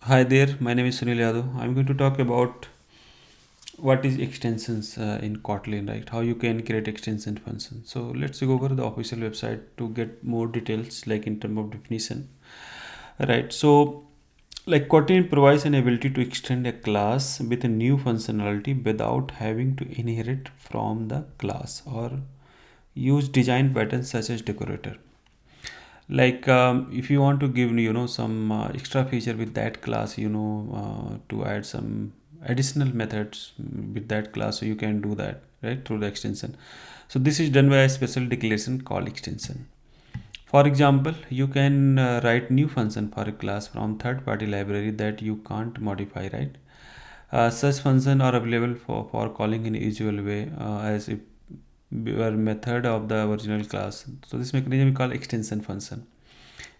Hi there, my name is Sunil Yadav. I'm going to talk about what is extensions in Kotlin, right? How you can create extension functions. So let's go over the official website to get more details, like in terms of definition, right? So, like Kotlin provides an ability to extend a class with a new functionality without having to inherit from the class or use design patterns such as decorator. Like if you want to give some extra feature with that class, to add some additional methods with that class, so you can do that right through the extension. So this is done by a special declaration called extension. For example, you can write new function for a class from third party library that you can't modify, right? Such functions are available for calling in a usual way, as if were method of the original class. So this mechanism we call extension function.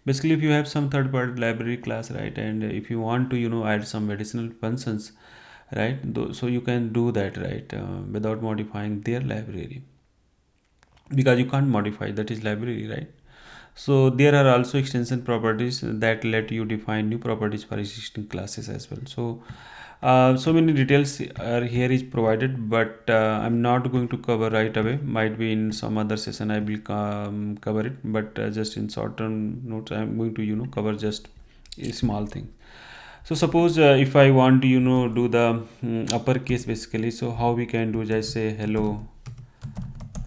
Basically, if you have some third party library class, right, and if you want to add some additional functions, right, so you can do that, right, without modifying their library, because you can't modify that is library, right? So there are also extension properties that let you define new properties for existing classes as well. So so many details are here is provided, but I'm not going to cover right away. Might be in some other session I will cover it, but just in short term notes I'm going to cover just a small thing. So suppose if I want to do the uppercase basically, so how we can do, just say hello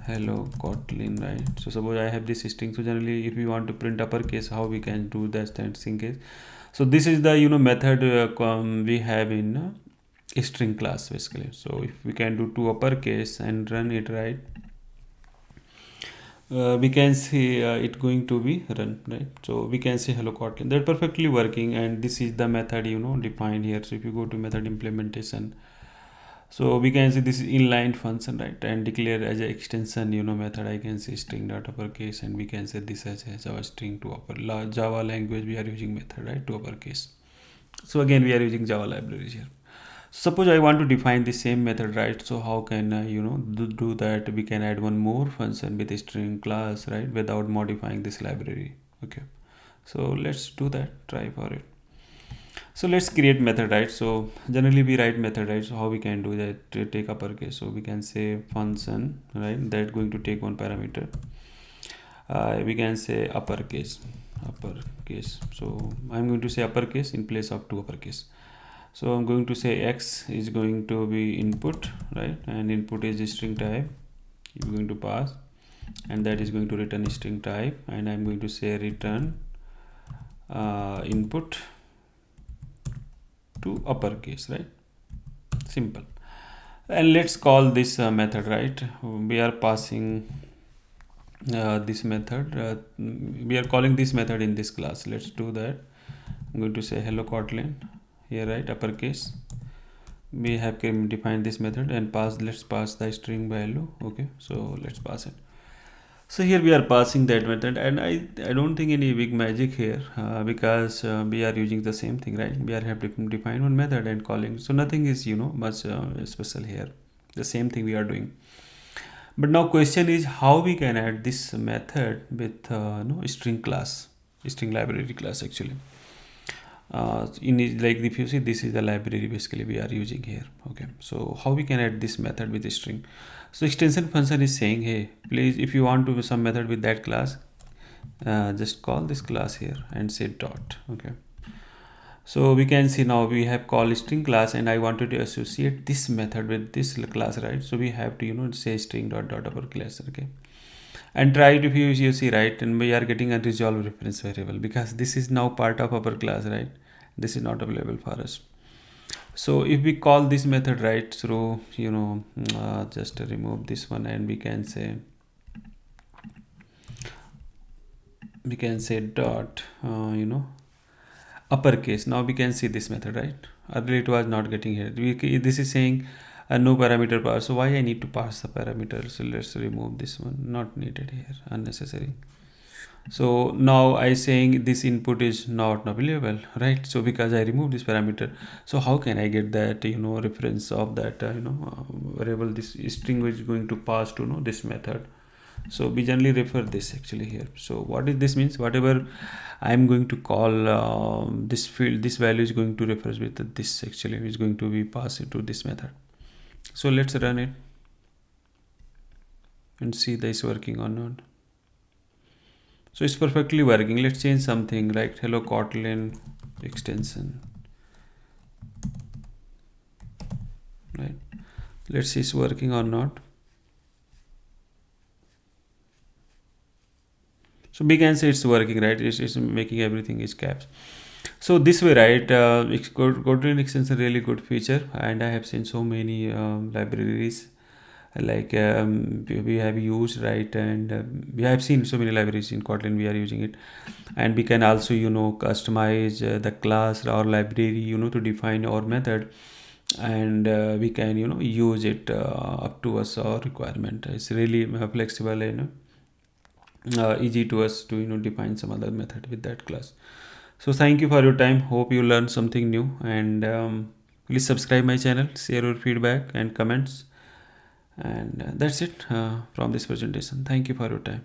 Kotlin, right? So suppose I have this string. So generally if we want to print uppercase, how we can do that string case. So this is the method we have in string class basically. So if we can do to uppercase and run it, right, we can see it going to be run, right? So we can say hello Kotlin, that perfectly working, and this is the method defined here. So if you go to method implementation, so we can see this is inline function, right, and declare as an extension method. I can say string dot uppercase, and we can say this as a Java string to Java language we are using method, right, to uppercase. So again we are using Java libraries here. Suppose I want to define the same method, right? So how can I do that? We can add one more function with a string class, right, without modifying this library. Okay, so let's do that, try for it. So let's create method, right? So generally we write method, right? So how we can do that to take uppercase? So we can say function, right, that going to take one parameter. We can say uppercase. So I'm going to say uppercase in place of two uppercase. So I'm going to say x is going to be input, right, and input is string type you're going to pass, and that is going to return string type, and I'm going to say return input to uppercase, right? Simple. And let's call this method, right? We are passing this method, we are calling this method in this class. Let's do that. I'm going to say hello Kotlin here, right, uppercase. We have defined this method and let's pass the string value. Okay, so let's pass it. So here we are passing that method, and I don't think any big magic here, because we are using the same thing, right? We are have defined one method and calling, so nothing is much special here. The same thing we are doing. But now question is how we can add this method with string class, string library class actually. Like if you see, this is the library basically we are using here. Okay, so how we can add this method with a string? So extension function is saying, hey, please, if you want to do some method with that class, just call this class here and say dot. Okay, so we can see now we have called string class, and I wanted to associate this method with this class, right? So we have to say string dot upper class. Okay, and try it. If you see, right, and we are getting a resolve reference variable because this is now part of our class, right? This is not available for us. So if we call this method, right, through just remove this one, and we can say dot uppercase. Now we can see this method, right? Earlier it was not getting here. This is saying no parameter pass. So why I need to pass the parameter? So let's remove this one, not needed here, unnecessary. So now I saying this input is not available, right? So because I remove this parameter, so how can I get that reference of that variable, this string which is going to pass to this method? So we generally refer this actually here. So what is this means? Whatever I'm going to call this field, this value is going to refer with this, actually is going to be passed into this method. So let's run it and see this working or not. So it's perfectly working. Let's change something, like hello Kotlin extension, right? Let's see it's working or not. So we can say it's working, right? It's making everything is caps. So this way, right, Kotlin extension really good feature, and I have seen so many libraries like we have used, right, and we have seen so many libraries in Kotlin, we are using it. And we can also customize the class or library to define our method, and we can use it up to us our requirement. It's really flexible, easy to us to define some other method with that class. So thank you for your time, hope you learned something new, and please subscribe my channel, share your feedback and comments, and that's it from this presentation. Thank you for your time.